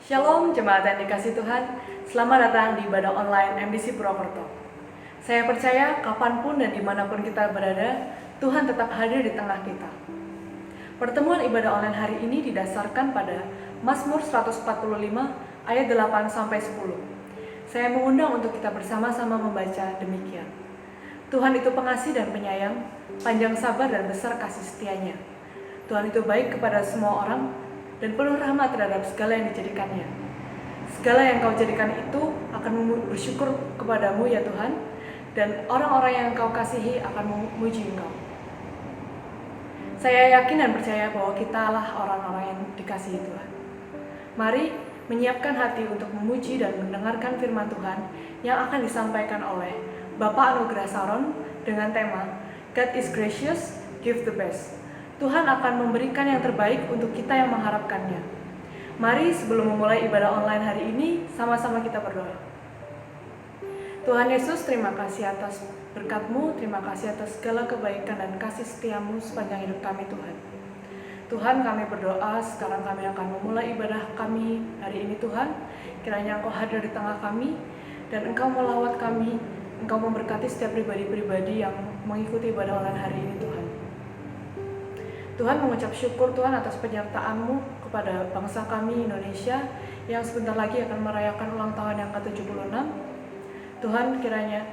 Shalom jemaat yang dikasih Tuhan, selamat datang di ibadah online MDC Purwokerto. Saya percaya kapanpun dan dimanapun kita berada, Tuhan tetap hadir di tengah kita. Pertemuan ibadah online hari ini didasarkan pada Mazmur 145 ayat 8-10. Saya mengundang untuk kita bersama-sama membaca demikian. Tuhan itu pengasih dan penyayang, panjang sabar dan besar kasih setianya. Tuhan itu baik kepada semua orang dan penuh rahmat terhadap segala yang dijadikannya. Segala yang kau jadikan itu akan bersyukur kepadamu ya Tuhan, dan orang-orang yang kau kasihi akan memuji engkau. Saya yakin dan percaya bahwa kitalah orang-orang yang dikasihi Tuhan. Mari menyiapkan hati untuk memuji dan mendengarkan firman Tuhan yang akan disampaikan oleh Bapak Anugerah Saron dengan tema God is gracious, give the best. Tuhan akan memberikan yang terbaik untuk kita yang mengharapkannya. Mari sebelum memulai ibadah online hari ini, sama-sama kita berdoa. Tuhan Yesus, terima kasih atas berkat-Mu, terima kasih atas segala kebaikan dan kasih setia-Mu sepanjang hidup kami Tuhan. Tuhan, kami berdoa, sekarang kami akan memulai ibadah kami hari ini Tuhan. Kiranya Engkau hadir di tengah kami, dan Engkau melawat kami, Engkau memberkati setiap pribadi-pribadi yang mengikuti ibadah online hari ini Tuhan. Tuhan mengucap syukur Tuhan atas penyertaan-Mu kepada bangsa kami Indonesia yang sebentar lagi akan merayakan ulang tahun yang ke-76. Tuhan, kiranya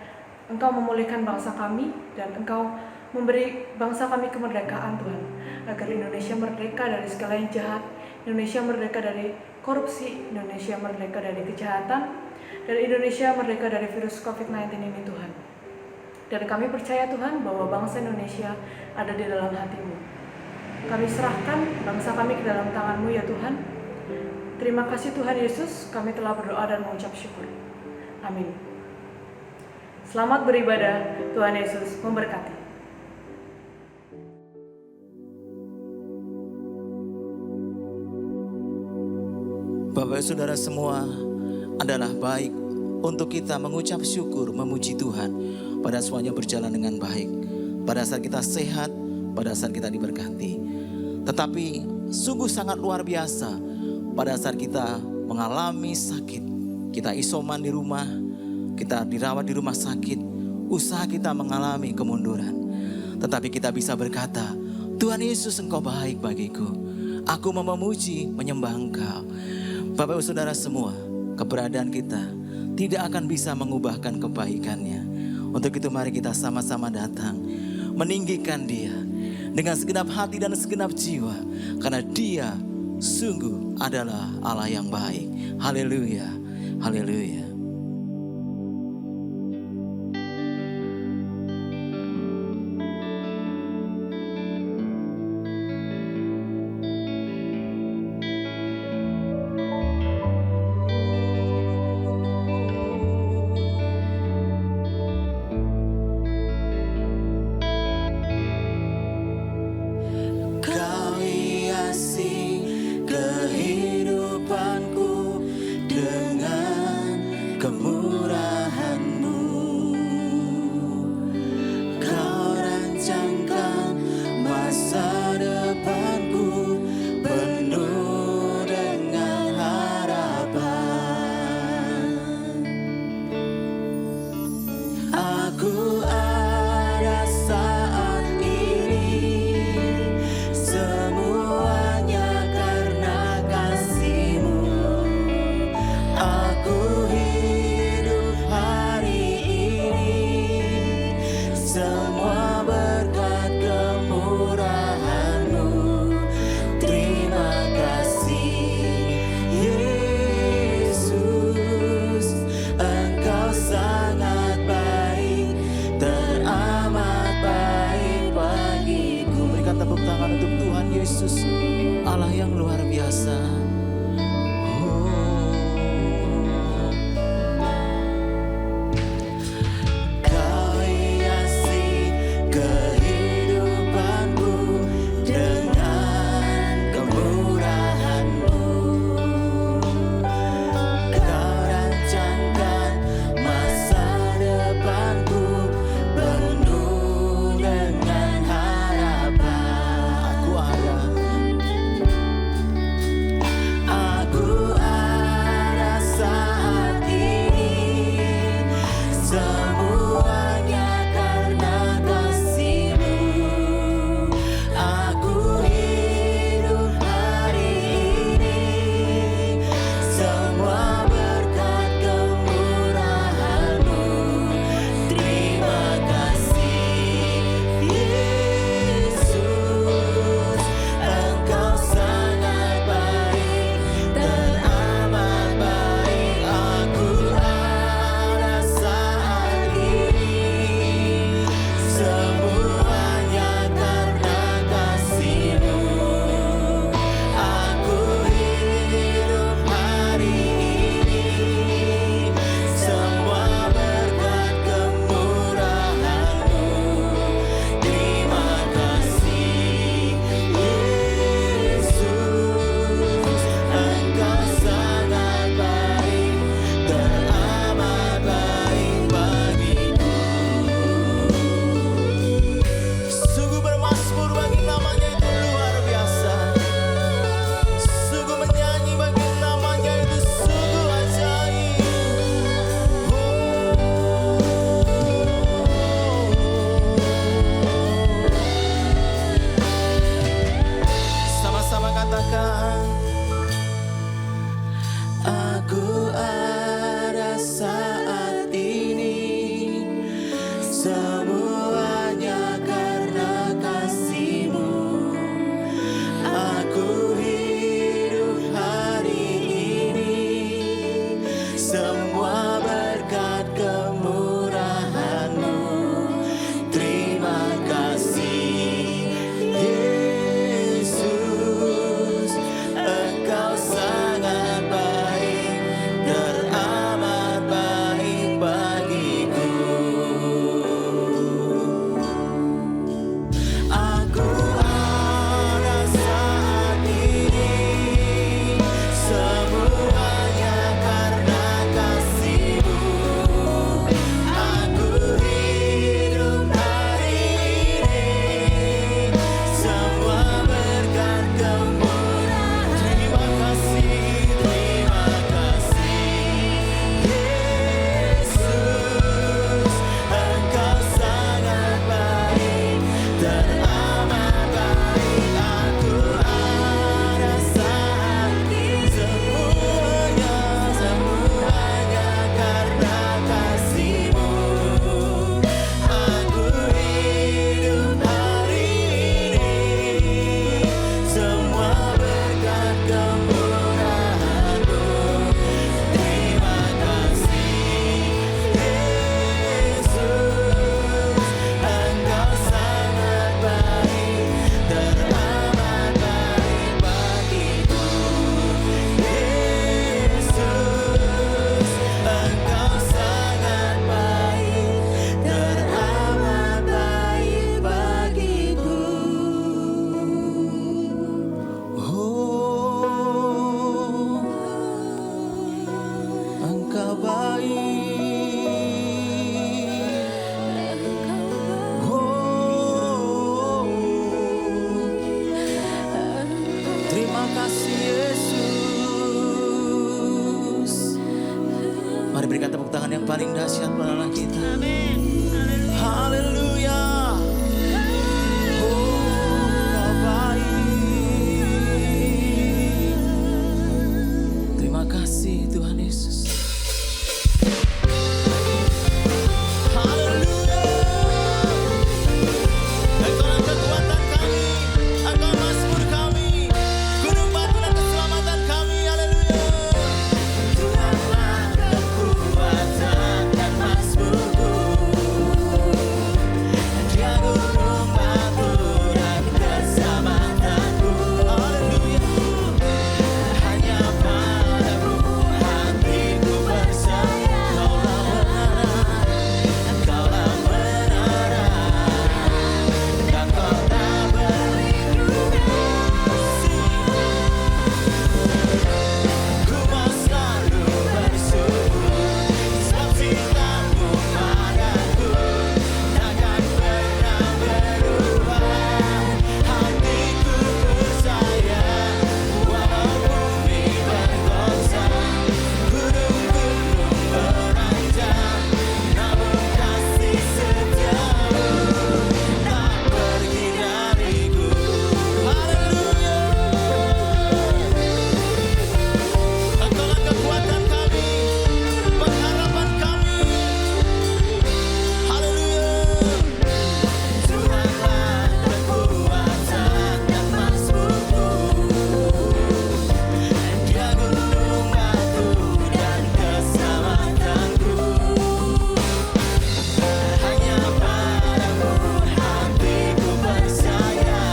Engkau memulihkan bangsa kami dan Engkau memberi bangsa kami kemerdekaan Tuhan, agar Indonesia merdeka dari segala yang jahat, Indonesia merdeka dari korupsi, Indonesia merdeka dari kejahatan, dan Indonesia merdeka dari virus COVID-19 ini Tuhan. Dan kami percaya Tuhan bahwa bangsa Indonesia ada di dalam hati-Mu. Kami serahkan bangsa kami ke dalam tangan-Mu ya Tuhan. Terima kasih Tuhan Yesus, kami telah berdoa dan mengucap syukur. Amin. Selamat beribadah, Tuhan Yesus memberkati. Bapak Saudara semua, adalah baik untuk kita mengucap syukur, memuji Tuhan pada semuanya berjalan dengan baik. Pada saat kita sehat, pada saat kita diberkati. Tetapi sungguh sangat luar biasa pada saat kita mengalami sakit, kita isoman di rumah, kita dirawat di rumah sakit, usaha kita mengalami kemunduran. Tetapi kita bisa berkata, Tuhan Yesus Engkau baik bagiku, aku mau memuji, menyembah Engkau. Bapak Ibu Saudara semua, keberadaan kita tidak akan bisa mengubahkan kebaikannya. Untuk itu mari kita sama-sama datang, meninggikan Dia dengan segenap hati dan segenap jiwa, karena Dia sungguh adalah Allah yang baik. Haleluya, haleluya. Tuhan yang paling dahsyat adalah kita. Haleluya. Oh, Kau baik. Terima kasih Tuhan Yesus. Haleluya. Engkaulah kekuatan kami, Engkau mazmur kami, gunung batu dan keselamatan kami. Haleluya. Tuhanlah kekuatan dan mazmurku, Dia gunung batu dan keselamatanku. Haleluya. Hanya padamu hatiku percaya. Kaulah benar, dan Kau tak berlindung. Ku mau selalu bersyukur, sebab cintamu padaku takkan pernah berubah. Hatiku percaya, walau bumi bergoncang, gunung-gunung beranjak, namun kasih setiamu tak pergi dariku. Haleluya. Engkaulah kekuatan kami, pengharapan kami. Haleluya. Tuhanlah kekuatan dan mazmurku, Dia gunung batu dan keselamatanku. Hanya padamu hatiku percaya.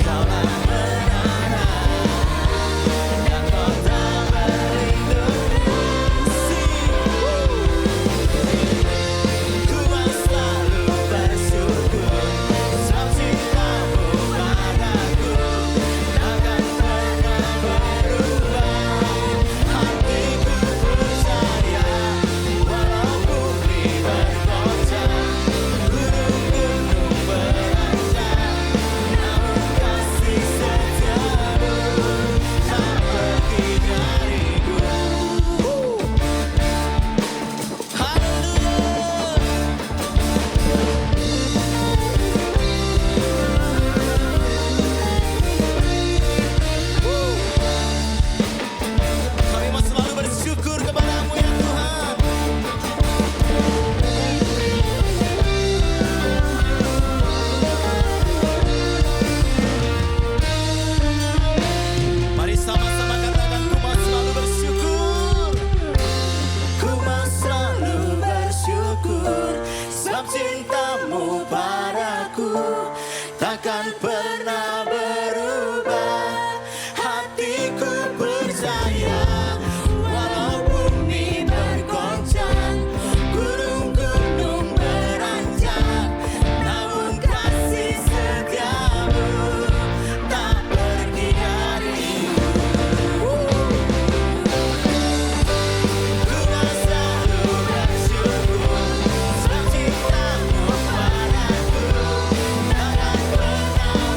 Kaulah menara, dan Kau tak berlindung. Ku mau selalu bersyukur, sebab cintamu padaku takkan pernah berubah. Hatiku percaya, walau bumi bergoncang, gunung-gunung beranjak, namun kasih setiamu tak pergi dariku. Haleluya. Kami mau selalu bersyukur kepada-Mu ya Tuhan. Mari sama-sama katakan, ku mau selalu bersyukur. Ku mau selalu bersyukur, sebab cintamu padaku takkan pernah berubah. Hatiku percaya, walau bumi bergoncang, gunung-gunung beranjak, namun kasih setiamu tak pergi dariku. Ku mau selalu bersyukur, sebab cintamu padaku takkan pernah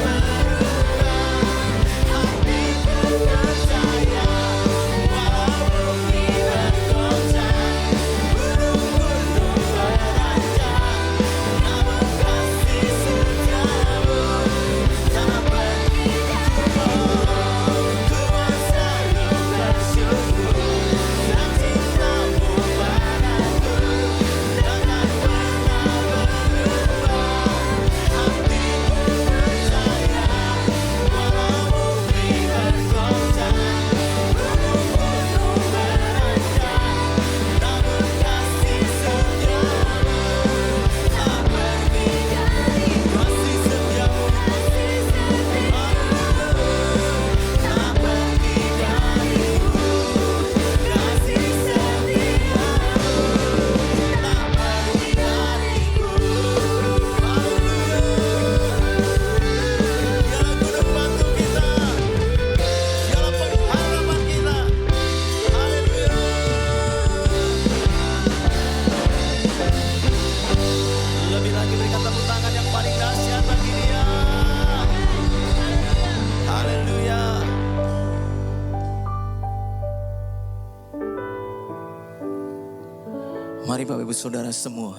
Mari Bapak Ibu Saudara semua,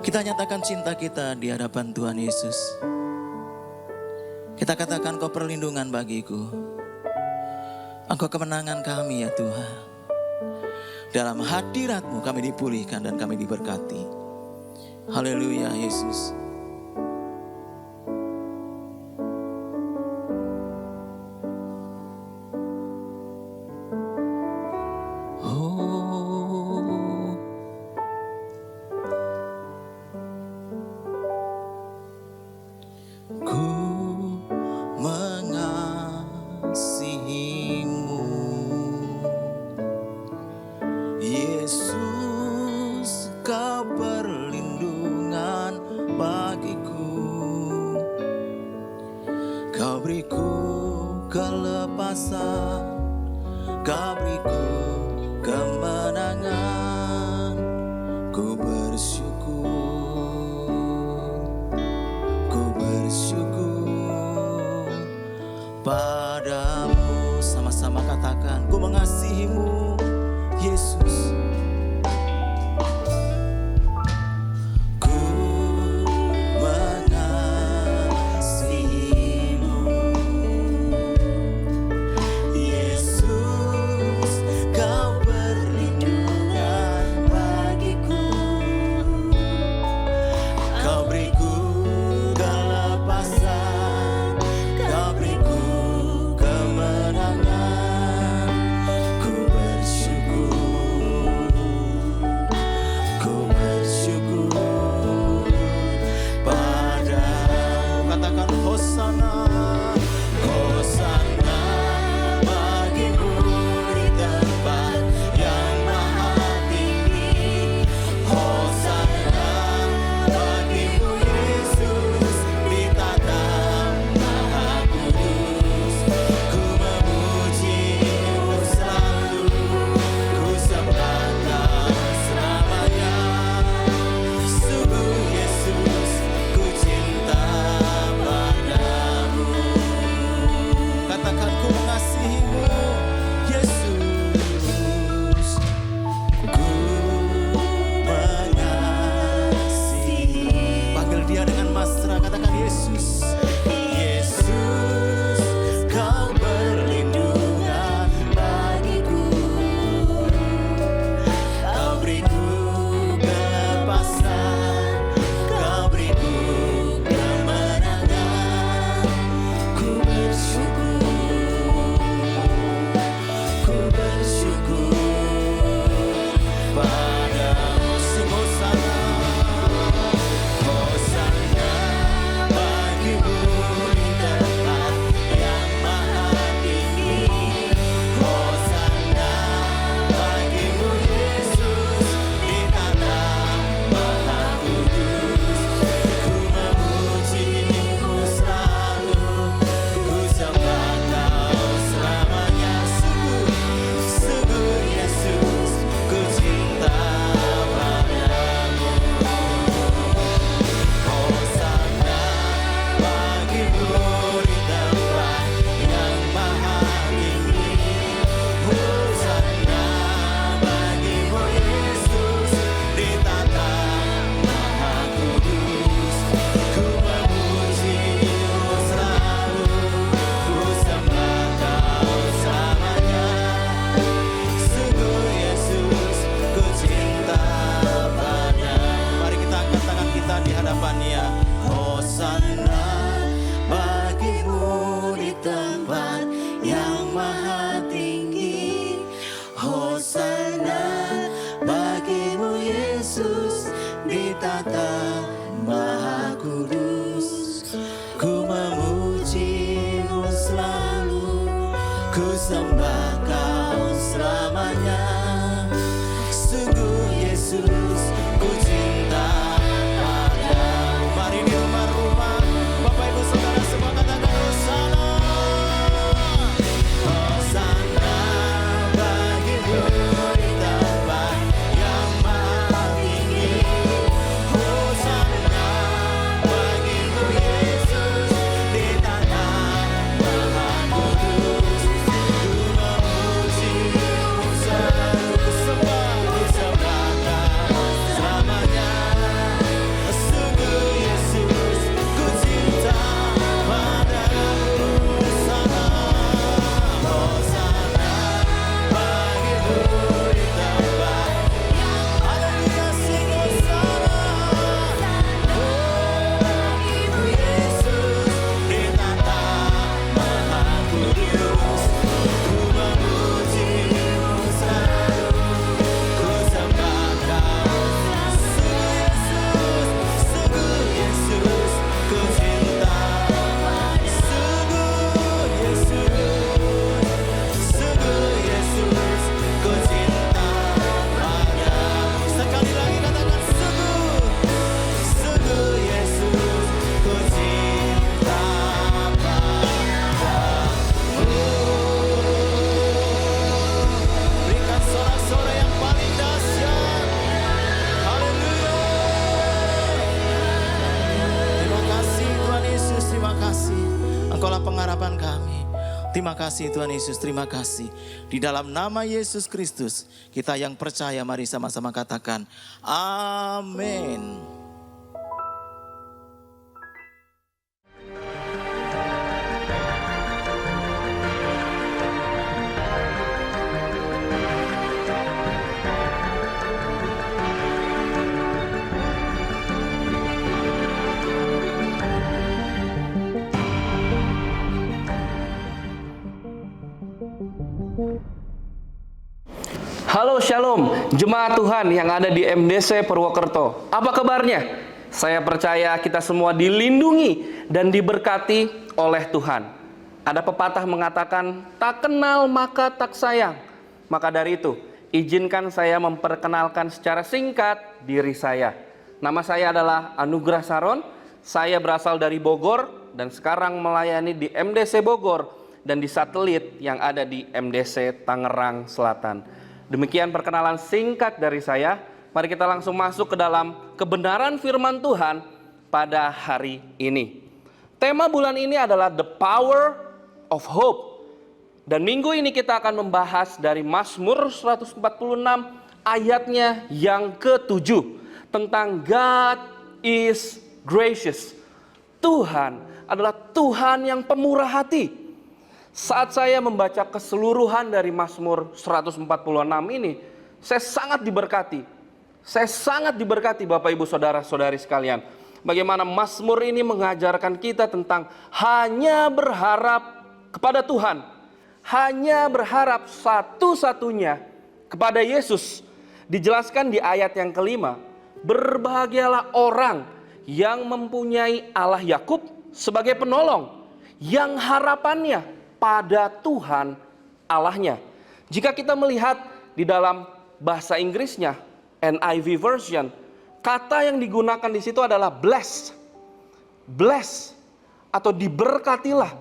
kita nyatakan cinta kita di hadapan Tuhan Yesus. Kita katakan, Kau perlindungan bagiku, Engkau kemenangan kami ya Tuhan. Dalam hadirat-Mu kami dipulihkan dan kami diberkati. Haleluya Yesus. Yesus, Kau perlindungan bagiku. Kau beriku kelepasan, Kau beriku kemenangan. Ku bersyukur padamu. Sama-sama katakan, Ku mengasihi-Mu Yesus. Ku mengasihi-Mu Yesus, pengharapan kami. Terima kasih Tuhan Yesus, terima kasih. Di dalam nama Yesus Kristus, kita yang percaya mari sama-sama katakan, amin. Halo Shalom, jemaat Tuhan yang ada di MDC Purwokerto. Apa kabarnya? Saya percaya kita semua dilindungi dan diberkati oleh Tuhan. Ada pepatah mengatakan, tak kenal maka tak sayang. Maka dari itu, izinkan saya memperkenalkan secara singkat diri saya. Nama saya adalah Anugrah Saron. Saya berasal dari Bogor dan sekarang melayani di MDC Bogor dan di satelit yang ada di MDC Tangerang Selatan. Demikian perkenalan singkat dari saya. Mari kita langsung masuk ke dalam kebenaran firman Tuhan pada hari ini. Tema bulan ini adalah The Power of Hope. Dan minggu ini kita akan membahas dari Mazmur 146 ayatnya yang ke-7. Tentang God is gracious. Tuhan adalah Tuhan yang pemurah hati. Saat saya membaca keseluruhan dari Mazmur 146 ini, saya sangat diberkati. Saya sangat diberkati Bapak Ibu Saudara-saudari sekalian. Bagaimana Mazmur ini mengajarkan kita tentang hanya berharap kepada Tuhan. Hanya berharap satu-satunya kepada Yesus. Dijelaskan di ayat yang kelima, berbahagialah orang yang mempunyai Allah Yakub sebagai penolong, yang harapannya pada Tuhan Allahnya. Jika kita melihat di dalam bahasa Inggrisnya, NIV version, kata yang digunakan di situ adalah blessed. Blessed atau diberkatilah.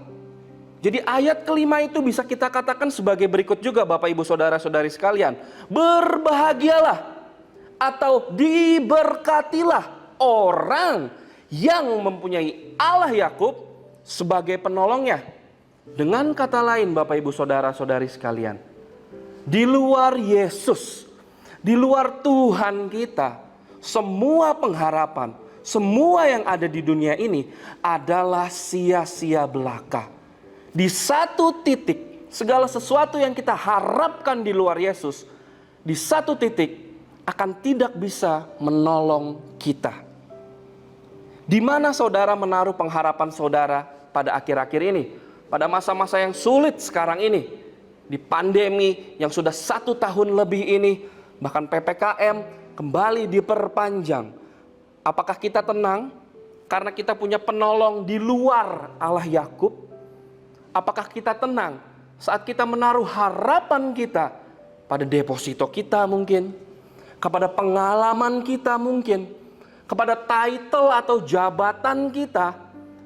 Jadi ayat kelima itu bisa kita katakan sebagai berikut juga Bapak Ibu Saudara-saudari sekalian. Berbahagialah atau diberkatilah orang yang mempunyai Allah Yakub sebagai penolongnya. Dengan kata lain Bapak Ibu Saudara-saudari sekalian, di luar Yesus, di luar Tuhan kita, semua pengharapan, semua yang ada di dunia ini adalah sia-sia belaka. Di satu titik, segala sesuatu yang kita harapkan di luar Yesus, di satu titik akan tidak bisa menolong kita. Di mana saudara menaruh pengharapan saudara pada akhir-akhir ini? Pada masa-masa yang sulit sekarang ini, di pandemi yang sudah 1 tahun lebih ini, bahkan PPKM kembali diperpanjang. Apakah kita tenang karena kita punya penolong di luar Allah Yakub? Apakah kita tenang saat kita menaruh harapan kita pada deposito kita mungkin, kepada pengalaman kita mungkin, kepada title atau jabatan kita,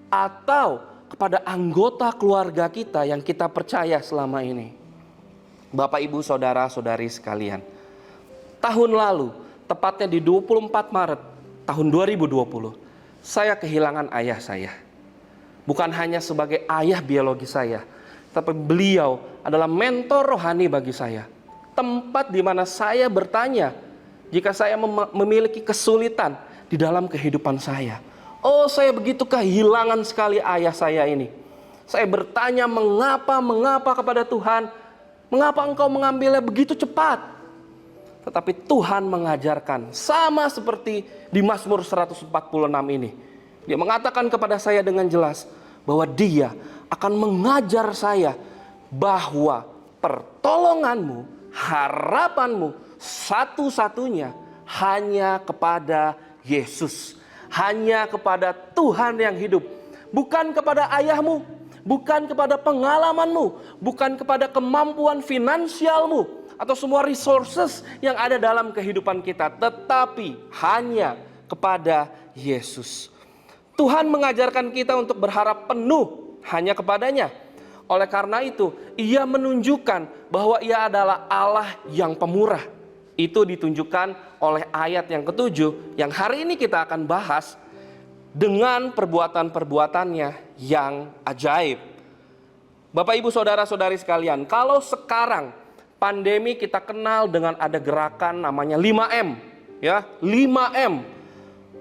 atau kepada anggota keluarga kita yang kita percaya selama ini? Bapak Ibu Saudara-saudari sekalian, tahun lalu, tepatnya di 24 Maret tahun 2020, saya kehilangan ayah saya. Bukan hanya sebagai ayah biologi saya, tapi beliau adalah mentor rohani bagi saya. Tempat di mana saya bertanya jika saya memiliki kesulitan di dalam kehidupan saya. Oh, saya begitu kehilangan sekali ayah saya ini. Saya bertanya mengapa kepada Tuhan. Mengapa engkau mengambilnya begitu cepat? Tetapi Tuhan mengajarkan sama seperti di Mazmur 146 ini. Dia mengatakan kepada saya dengan jelas bahwa dia akan mengajar saya bahwa pertolonganmu, harapanmu satu-satunya hanya kepada Yesus. Hanya kepada Tuhan yang hidup. Bukan kepada ayahmu, bukan kepada pengalamanmu, bukan kepada kemampuan finansialmu, atau semua resources yang ada dalam kehidupan kita, tetapi hanya kepada Yesus. Tuhan mengajarkan kita untuk berharap penuh hanya kepadanya. Oleh karena itu, Ia menunjukkan bahwa Ia adalah Allah yang pemurah. Itu ditunjukkan oleh ayat yang ke-7 yang hari ini kita akan bahas dengan perbuatan-perbuatannya yang ajaib. Bapak Ibu Saudara-saudari sekalian, kalau sekarang pandemi kita kenal dengan ada gerakan namanya 5M, ya, 5M,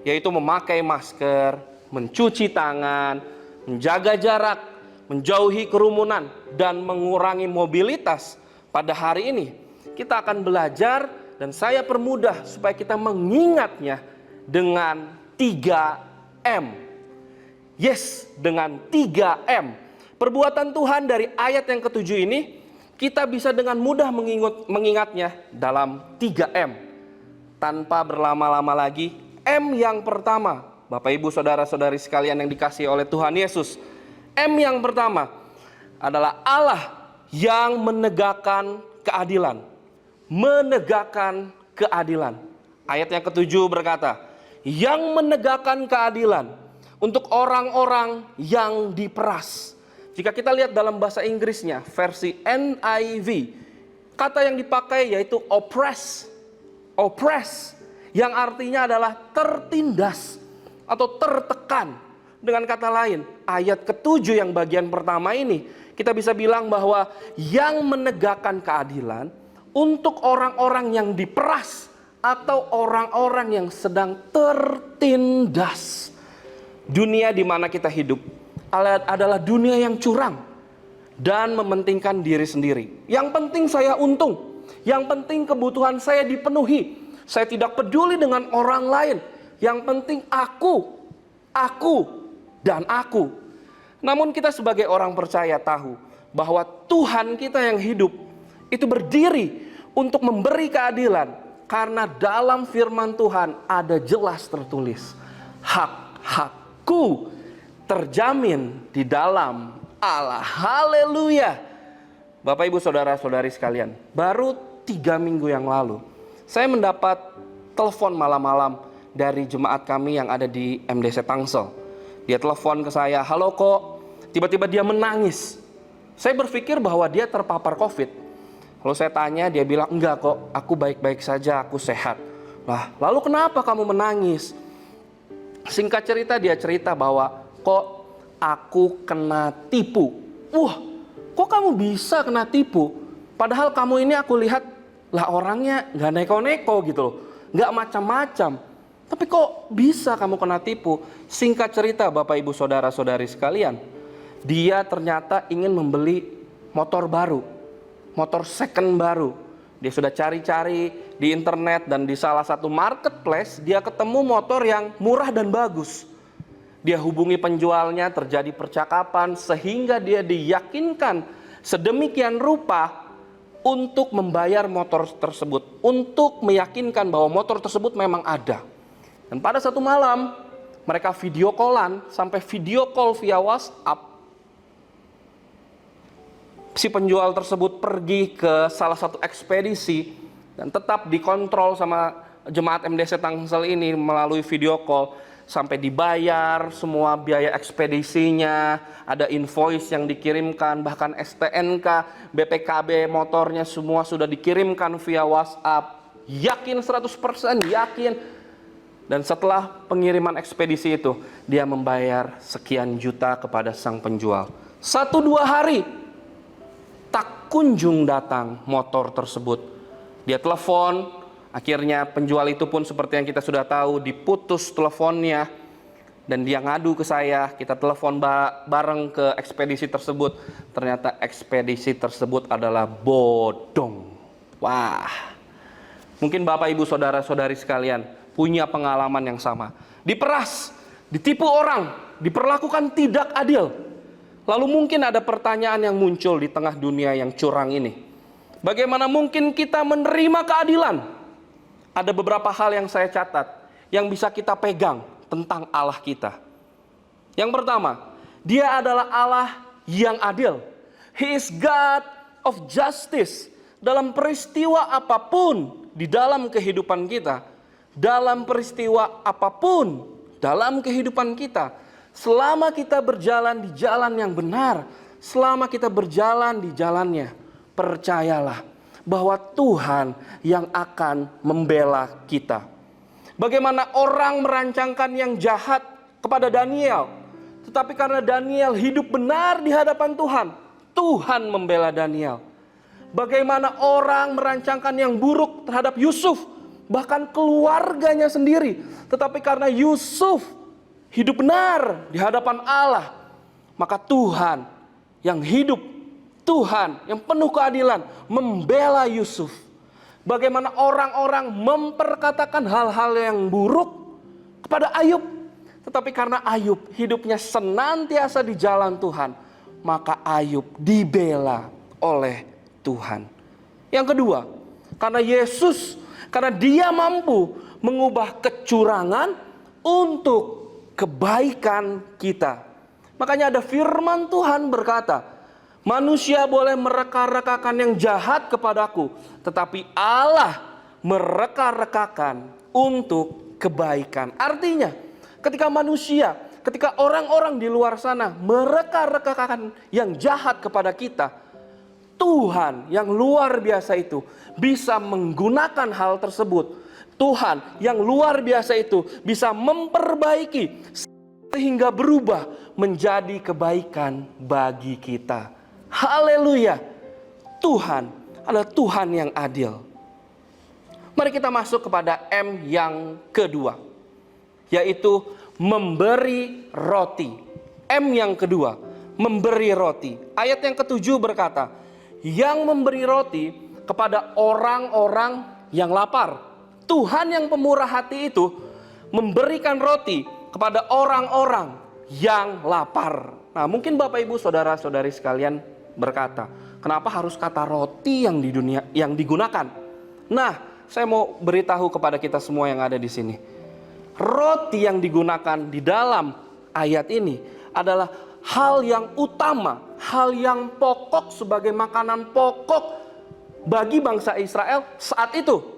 yaitu memakai masker, mencuci tangan, menjaga jarak, menjauhi kerumunan, dan mengurangi mobilitas. Pada hari ini kita akan belajar dan saya permudah supaya kita mengingatnya dengan 3M. Yes, dengan 3M. Perbuatan Tuhan dari ayat yang ke-7 ini, kita bisa dengan mudah mengingatnya dalam 3M. Tanpa berlama-lama lagi, M yang pertama, Bapak Ibu Saudara-saudari sekalian yang dikasihi oleh Tuhan Yesus. M yang pertama adalah Allah yang menegakkan keadilan. Menegakkan keadilan. Ayat yang ke-7 berkata, yang menegakkan keadilan untuk orang-orang yang diperas. Jika kita lihat dalam bahasa Inggrisnya, versi NIV, kata yang dipakai yaitu oppress. Oppress, yang artinya adalah tertindas atau tertekan. Dengan kata lain, ayat ke-7 yang bagian pertama ini, kita bisa bilang bahwa yang menegakkan keadilan untuk orang-orang yang diperas atau orang-orang yang sedang tertindas. Dunia di mana kita hidup adalah dunia yang curang dan mementingkan diri sendiri. Yang penting saya untung, yang penting kebutuhan saya dipenuhi. Saya tidak peduli dengan orang lain. Yang penting aku, dan aku. Namun kita sebagai orang percaya tahu bahwa Tuhan kita yang hidup itu berdiri untuk memberi keadilan. Karena dalam firman Tuhan ada jelas tertulis, hak-hakku terjamin di dalam Allah. Haleluya. Bapak Ibu Saudara-saudari sekalian, baru 3 minggu yang lalu saya mendapat telepon malam-malam dari jemaat kami yang ada di MDC Tangsel. Dia telepon ke saya, halo kok. Tiba-tiba dia menangis. Saya berpikir bahwa dia terpapar COVID. Lalu saya tanya, dia bilang, enggak kok, aku baik-baik saja, aku sehat. Lah, lalu kenapa kamu menangis? Singkat cerita, dia cerita bahwa kok aku kena tipu. Wah, kok kamu bisa kena tipu? Padahal kamu ini aku lihat lah orangnya gak neko-neko gitu loh. Gak macam-macam. Tapi kok bisa kamu kena tipu? Singkat cerita Bapak Ibu Saudara-saudari sekalian, dia ternyata ingin membeli motor baru. Motor second baru. Dia sudah cari-cari di internet dan di salah satu marketplace dia ketemu motor yang murah dan bagus. Dia hubungi penjualnya, terjadi percakapan sehingga dia diyakinkan sedemikian rupa untuk membayar motor tersebut, untuk meyakinkan bahwa motor tersebut memang ada. Dan pada satu malam mereka video callan, sampai video call via WhatsApp. Si penjual tersebut pergi ke salah satu ekspedisi dan tetap dikontrol sama jemaat MDC Tangsel ini melalui video call. Sampai dibayar semua biaya ekspedisinya, ada invoice yang dikirimkan, bahkan STNK, BPKB motornya semua sudah dikirimkan via WhatsApp. Yakin 100%, yakin. Dan setelah pengiriman ekspedisi itu, dia membayar sekian juta kepada sang penjual. 1-2 hari, tak kunjung datang motor tersebut. Dia telepon. Akhirnya penjual itu pun seperti yang kita sudah tahu diputus teleponnya dan dia ngadu ke saya. Kita telepon bareng ke ekspedisi tersebut. Ternyata ekspedisi tersebut adalah bodong. Wah, mungkin Bapak Ibu Saudara-saudari sekalian punya pengalaman yang sama. Diperas, ditipu orang, diperlakukan tidak adil. Lalu mungkin ada pertanyaan yang muncul di tengah dunia yang curang ini. Bagaimana mungkin kita menerima keadilan? Ada beberapa hal yang saya catat yang bisa kita pegang tentang Allah kita. Yang pertama, Dia adalah Allah yang adil. He is God of justice. Dalam peristiwa apapun di dalam kehidupan kita, dalam peristiwa apapun dalam kehidupan kita, selama kita berjalan di jalan yang benar, selama kita berjalan di jalannya, percayalah bahwa Tuhan yang akan membela kita. Bagaimana orang merancangkan yang jahat kepada Daniel, tetapi karena Daniel hidup benar di hadapan Tuhan, Tuhan membela Daniel. Bagaimana orang merancangkan yang buruk terhadap Yusuf, bahkan keluarganya sendiri. Tetapi karena Yusuf hidup benar di hadapan Allah, maka Tuhan yang hidup, Tuhan yang penuh keadilan membela Yusuf. Bagaimana orang-orang memperkatakan hal-hal yang buruk kepada Ayub, tetapi karena Ayub hidupnya senantiasa di jalan Tuhan, maka Ayub dibela oleh Tuhan. Yang kedua, karena Yesus, karena Dia mampu mengubah kecurangan untuk kebaikan kita. Makanya ada firman Tuhan berkata, manusia boleh mereka-rekakan yang jahat kepadaku, tetapi Allah mereka-rekakan untuk kebaikan. Artinya, ketika manusia, ketika orang-orang di luar sana mereka-rekakan yang jahat kepada kita, Tuhan yang luar biasa itu bisa menggunakan hal tersebut. Tuhan yang luar biasa itu bisa memperbaiki sehingga berubah menjadi kebaikan bagi kita. Haleluya. Tuhan adalah Tuhan yang adil. Mari kita masuk kepada M yang kedua, yaitu memberi roti. M yang kedua, memberi roti. Ayat yang ketujuh berkata, yang memberi roti kepada orang-orang yang lapar. Tuhan yang pemurah hati itu memberikan roti kepada orang-orang yang lapar. Nah, mungkin Bapak Ibu saudara-saudari sekalian berkata, kenapa harus kata roti yang di dunia yang digunakan? Nah, saya mau beritahu kepada kita semua yang ada di sini. Roti yang digunakan di dalam ayat ini adalah hal yang utama, hal yang pokok sebagai makanan pokok bagi bangsa Israel saat itu.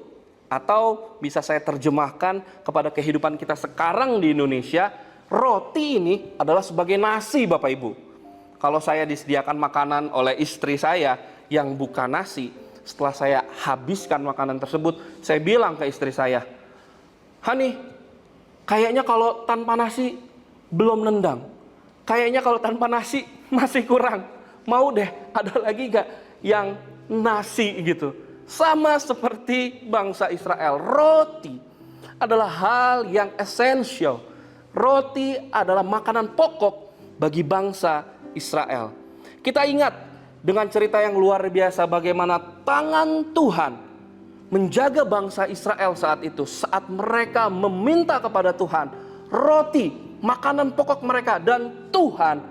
Atau bisa saya terjemahkan kepada kehidupan kita sekarang di Indonesia, roti ini adalah sebagai nasi, Bapak Ibu. Kalau saya disediakan makanan oleh istri saya yang bukan nasi, setelah saya habiskan makanan tersebut, saya bilang ke istri saya, "Hani, kayaknya kalau tanpa nasi belum nendang. Kayaknya kalau tanpa nasi masih kurang. Mau deh, ada lagi gak yang nasi gitu?" Sama seperti bangsa Israel, roti adalah hal yang esensial. Roti adalah makanan pokok bagi bangsa Israel. Kita ingat dengan cerita yang luar biasa bagaimana tangan Tuhan menjaga bangsa Israel saat itu. Saat mereka meminta kepada Tuhan roti, makanan pokok mereka, dan Tuhan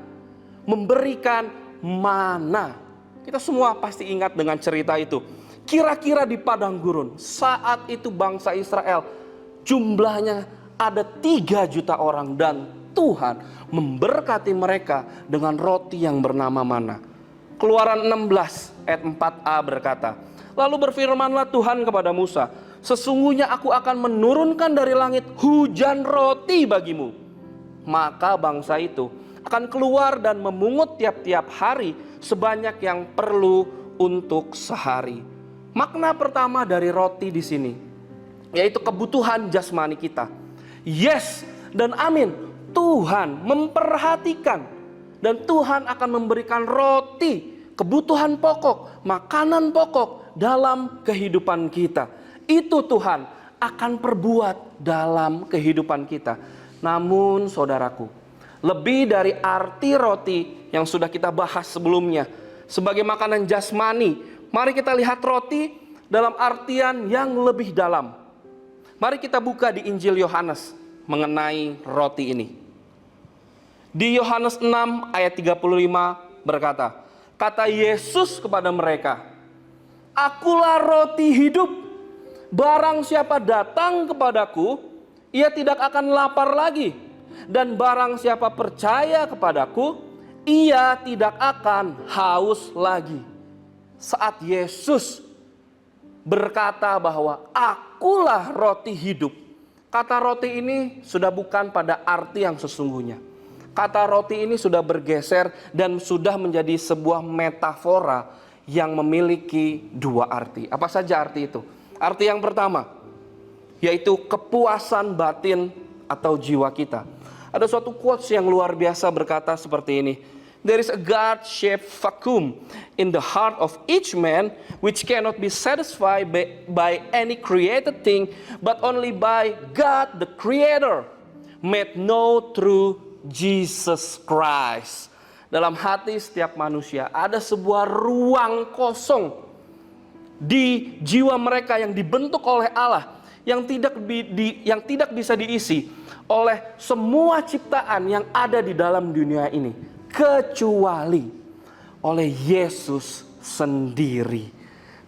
memberikan mana. Kita semua pasti ingat dengan cerita itu. Kira-kira di padang gurun, saat itu bangsa Israel jumlahnya ada 3 juta orang, dan Tuhan memberkati mereka dengan roti yang bernama mana. Keluaran 16 ayat 4a berkata, lalu berfirmanlah Tuhan kepada Musa, sesungguhnya aku akan menurunkan dari langit hujan roti bagimu. Maka bangsa itu akan keluar dan memungut tiap-tiap hari sebanyak yang perlu untuk sehari. Makna pertama dari roti di sini yaitu kebutuhan jasmani kita. Yes dan amin. Tuhan memperhatikan dan Tuhan akan memberikan roti, kebutuhan pokok, makanan pokok dalam kehidupan kita. Itu Tuhan akan perbuat dalam kehidupan kita. Namun saudaraku, lebih dari arti roti yang sudah kita bahas sebelumnya sebagai makanan jasmani, mari kita lihat roti dalam artian yang lebih dalam. Mari kita buka di Injil Yohanes mengenai roti ini. Di Yohanes 6 ayat 35 berkata, kata Yesus kepada mereka, akulah roti hidup. Barang siapa datang kepadaku, ia tidak akan lapar lagi. Dan barang siapa percaya kepadaku, ia tidak akan haus lagi. Saat Yesus berkata bahwa akulah roti hidup, kata roti ini sudah bukan pada arti yang sesungguhnya. Kata roti ini sudah bergeser dan sudah menjadi sebuah metafora yang memiliki 2 arti. Apa saja arti itu? Arti yang pertama yaitu kepuasan batin atau jiwa kita. Ada suatu quotes yang luar biasa berkata seperti ini, there is a God-shaped vacuum in the heart of each man, which cannot be satisfied by any created thing, but only by God the Creator, made known through Jesus Christ. Dalam hati setiap manusia ada sebuah ruang kosong di jiwa mereka yang dibentuk oleh Allah, yang tidak bisa diisi oleh semua ciptaan yang ada di dalam dunia ini, kecuali oleh Yesus sendiri.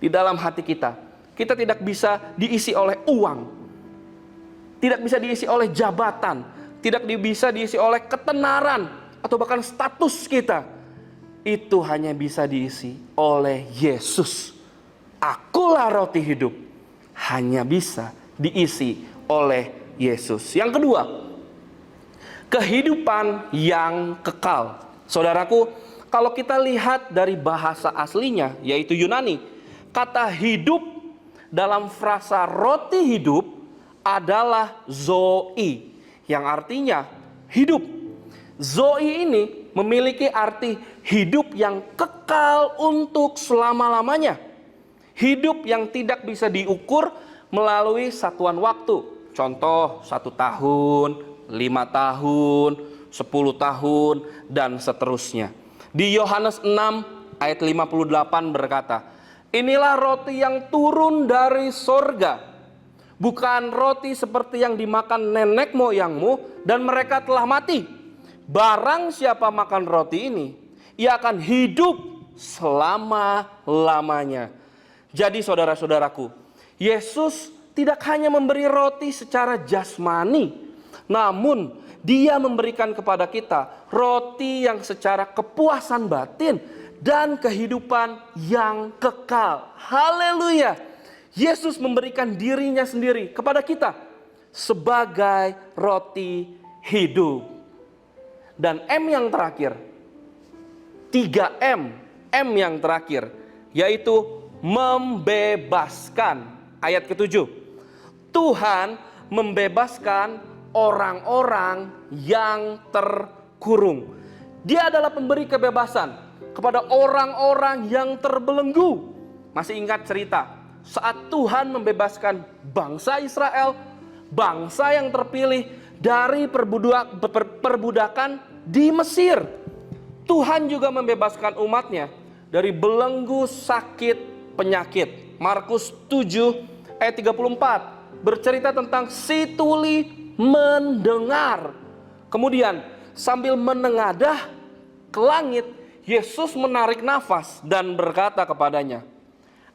Di dalam hati kita tidak bisa diisi oleh uang, tidak bisa diisi oleh jabatan, tidak bisa diisi oleh ketenaran, atau bahkan status kita. Itu hanya bisa diisi oleh Yesus. Akulah roti hidup. Hanya bisa diisi oleh Yesus. Yang kedua, kehidupan yang kekal. Saudaraku, kalau kita lihat dari bahasa aslinya, yaitu Yunani, kata hidup dalam frasa roti hidup adalah zoe, yang artinya hidup. Zoe ini memiliki arti hidup yang kekal untuk selama-lamanya. Hidup yang tidak bisa diukur melalui satuan waktu. Contoh 1 tahun, 5 tahun, 10 tahun, dan seterusnya. Di Yohanes 6 ayat 58 berkata, inilah roti yang turun dari sorga, bukan roti seperti yang dimakan nenek moyangmu dan mereka telah mati. Barang siapa makan roti ini, ia akan hidup selama-lamanya. Jadi saudara-saudaraku, Yesus tidak hanya memberi roti secara jasmani, namun Dia memberikan kepada kita roti yang secara kepuasan batin dan kehidupan yang kekal. Haleluya! Yesus memberikan dirinya sendiri kepada kita sebagai roti hidup. Dan M yang terakhir, 3M, M yang terakhir, yaitu membebaskan. Ayat ke-7, Tuhan membebaskan orang-orang yang terkurung. Dia adalah pemberi kebebasan kepada orang-orang yang terbelenggu. Masih ingat cerita saat Tuhan membebaskan bangsa Israel, bangsa yang terpilih dari perbudakan di Mesir. Tuhan juga membebaskan umatnya dari belenggu sakit penyakit. Markus 7 ayat 34 bercerita tentang si tuli mendengar. Kemudian sambil menengadah ke langit, Yesus menarik nafas dan berkata kepadanya,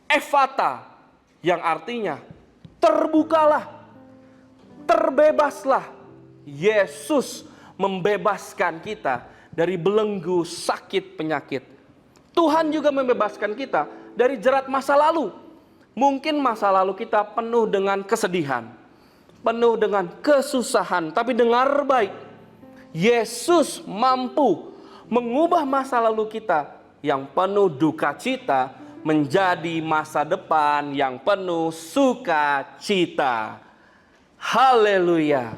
Ephata, yang artinya terbukalah, terbebaslah. Yesus membebaskan kita dari belenggu sakit penyakit. Tuhan juga membebaskan kita dari jerat masa lalu. Mungkin masa lalu kita penuh dengan kesedihan, penuh dengan kesusahan, tapi dengar baik, Yesus mampu mengubah masa lalu kita yang penuh duka cita menjadi masa depan yang penuh sukacita. Haleluya.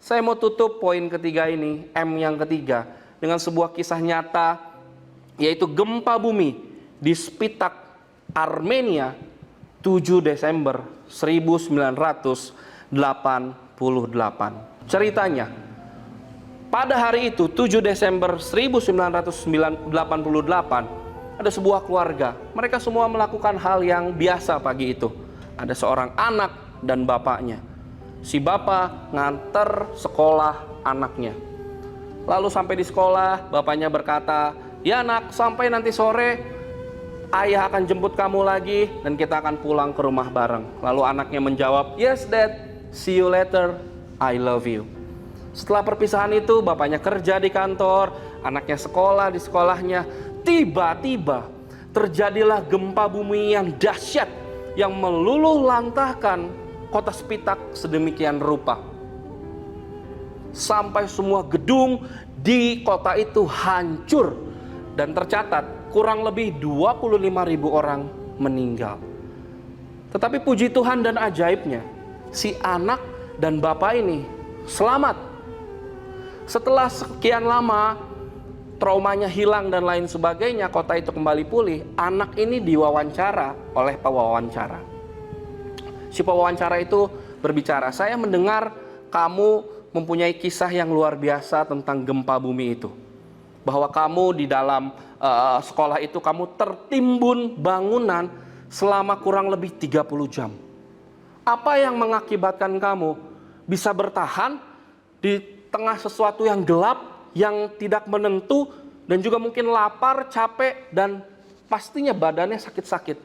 Saya mau tutup poin ketiga ini, M yang ketiga, dengan sebuah kisah nyata, yaitu gempa bumi di Spitak, Armenia, 7 Desember 1988. Ceritanya, pada hari itu 7 Desember 1988, ada sebuah keluarga. Mereka semua melakukan hal yang biasa pagi itu. Ada seorang anak dan bapaknya. Si bapak nganter sekolah anaknya. Lalu sampai di sekolah, bapaknya berkata, ya nak, sampai nanti sore ayah akan jemput kamu lagi dan kita akan pulang ke rumah bareng. Lalu anaknya menjawab, yes dad, see you later, I love you. Setelah perpisahan itu, bapaknya kerja di kantor, anaknya sekolah di sekolahnya. Tiba-tiba terjadilah gempa bumi yang dahsyat yang meluluh lantahkan kota Spitak sedemikian rupa. Sampai semua gedung di kota itu hancur dan tercatat kurang lebih 25.000 orang meninggal. Tetapi puji Tuhan dan ajaibnya, si anak dan bapak ini selamat. Setelah sekian lama traumanya hilang dan lain sebagainya, kota itu kembali pulih, anak ini diwawancara oleh pewawancara. Si pewawancara itu berbicara, saya mendengar kamu mempunyai kisah yang luar biasa tentang gempa bumi itu. Bahwa kamu di dalam sekolah itu kamu tertimbun bangunan selama kurang lebih 30 jam. Apa yang mengakibatkan kamu bisa bertahan di tengah sesuatu yang gelap, yang tidak menentu, dan juga mungkin lapar, capek, dan pastinya badannya sakit-sakit.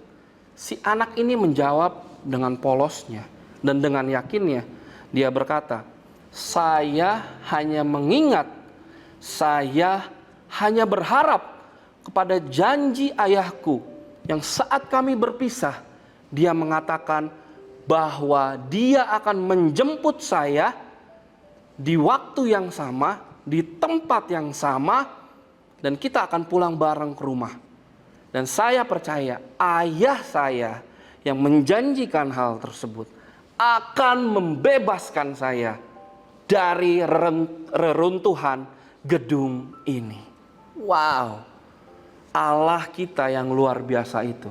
Si anak ini menjawab dengan polosnya dan dengan yakinnya. Dia berkata, saya hanya mengingat, saya hanya berharap kepada janji ayahku yang saat kami berpisah, dia mengatakan bahwa dia akan menjemput saya di waktu yang sama, di tempat yang sama, dan kita akan pulang bareng ke rumah. Dan saya percaya ayah saya yang menjanjikan hal tersebut akan membebaskan saya dari reruntuhan gedung ini. Wow, Allah kita yang luar biasa itu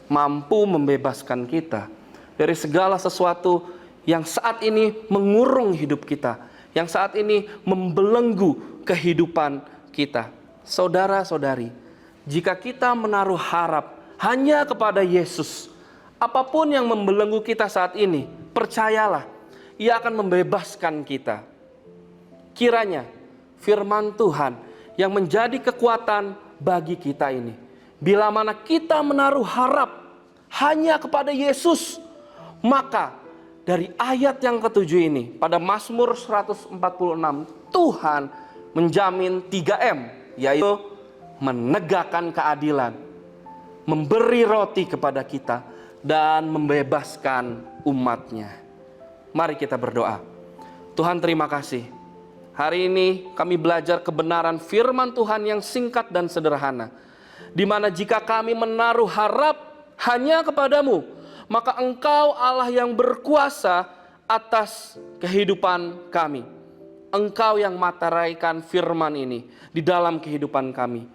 mampu membebaskan kita dari segala sesuatu yang saat ini mengurung hidup kita, yang saat ini membelenggu kehidupan kita. Saudara-saudari, jika kita menaruh harap hanya kepada Yesus, apapun yang membelenggu kita saat ini, percayalah, Ia akan membebaskan kita. Kiranya firman Tuhan yang menjadi kekuatan bagi kita ini, bila mana kita menaruh harap hanya kepada Yesus, maka dari ayat yang ketujuh ini pada Mazmur 146, Tuhan menjamin 3M, yaitu menegakkan keadilan, memberi roti kepada kita, dan membebaskan umatnya. Mari kita berdoa. Tuhan, terima kasih. Hari ini kami belajar kebenaran firman Tuhan yang singkat dan sederhana, di mana jika kami menaruh harap hanya kepadamu, maka Engkau Allah yang berkuasa atas kehidupan kami. Engkau yang materaikan firman ini di dalam kehidupan kami.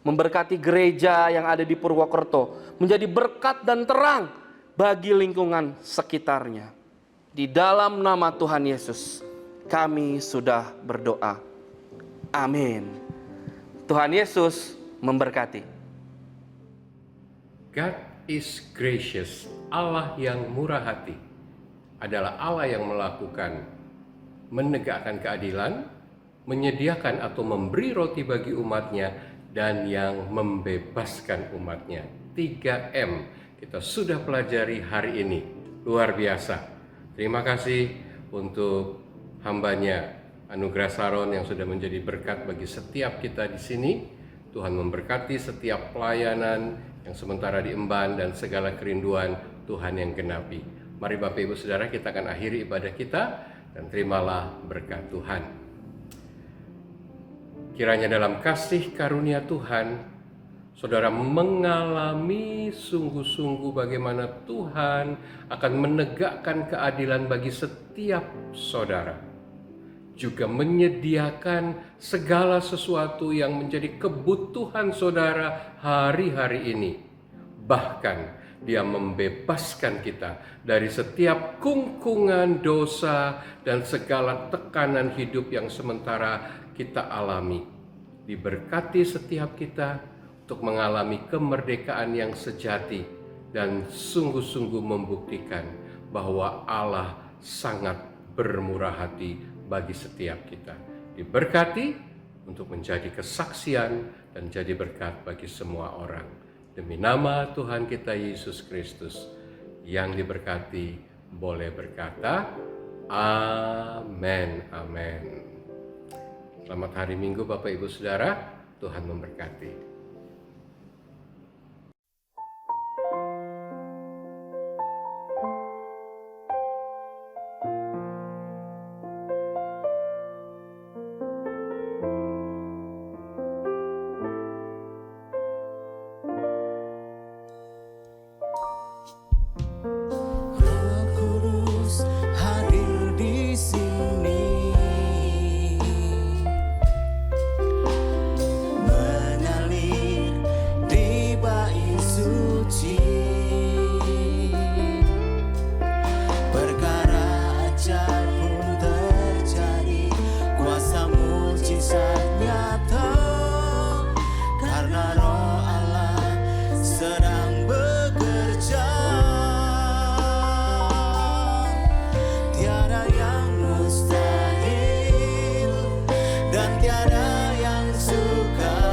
Memberkati gereja yang ada di Purwokerto menjadi berkat dan terang bagi lingkungan sekitarnya. Di dalam nama Tuhan Yesus kami sudah berdoa. Amin. Tuhan Yesus memberkati. God is gracious. Allah yang murah hati adalah Allah yang menegakkan keadilan, menyediakan atau memberi roti bagi umatnya, dan yang membebaskan umatnya. 3M kita sudah pelajari hari ini. Luar biasa. Terima kasih untuk hambanya Anugerah Saron yang sudah menjadi berkat bagi setiap kita di sini. Tuhan memberkati setiap pelayanan yang sementara diemban dan segala kerinduan Tuhan yang genapi. Mari Bapak Ibu Saudara, kita akan akhiri ibadah kita dan terimalah berkat Tuhan. Kiranya dalam kasih karunia Tuhan, saudara mengalami sungguh-sungguh bagaimana Tuhan akan menegakkan keadilan bagi setiap saudara. Juga menyediakan segala sesuatu yang menjadi kebutuhan saudara hari-hari ini. Bahkan Dia membebaskan kita dari setiap kungkungan dosa dan segala tekanan hidup yang sementara kita alami. Diberkati setiap kita untuk mengalami kemerdekaan yang sejati dan sungguh-sungguh membuktikan bahwa Allah sangat bermurah hati bagi setiap kita. Diberkati untuk menjadi kesaksian dan jadi berkat bagi semua orang. Demi nama Tuhan kita Yesus Kristus, yang diberkati boleh berkata, amin, amin. Selamat hari Minggu Bapak Ibu Saudara, Tuhan memberkati. Roh Kudus hadir di sini. dan tiada yang suka